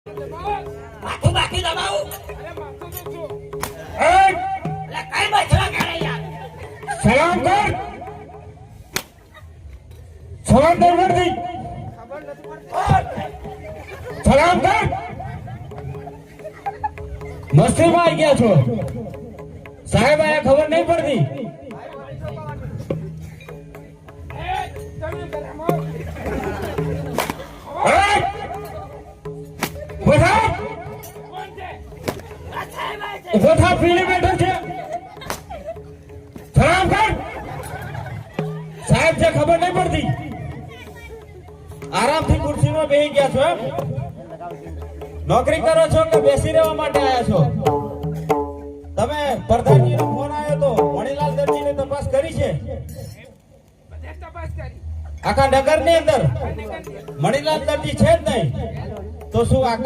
માથું બાકી દબાવું. એટલે કઈ બચવા કરે યાર. સલામ કર. સલામ કર વર્દી. સલામ કર. મસ્તીમાં આવી ગયા છો સાહેબ, આયા ખબર નહીં પડતી. ઉભો પીલી બેઠો છે. સલામ કર. સાહેબ છે ખબર નહીં પડતી. આરામથી ખુરશીમાં બેસી ગયા છો એમ? નોકરી કરો છો કે બેસી રહેવા માટે આવ્યા છો? તમે પ્રધાનજીનો ફોન આવ્યો તો મણીલાલ દરજીને તપાસ કરી છે? આખા નગરની અંદર મણીલાલ દરજી છે જ નહીં તો શું આખા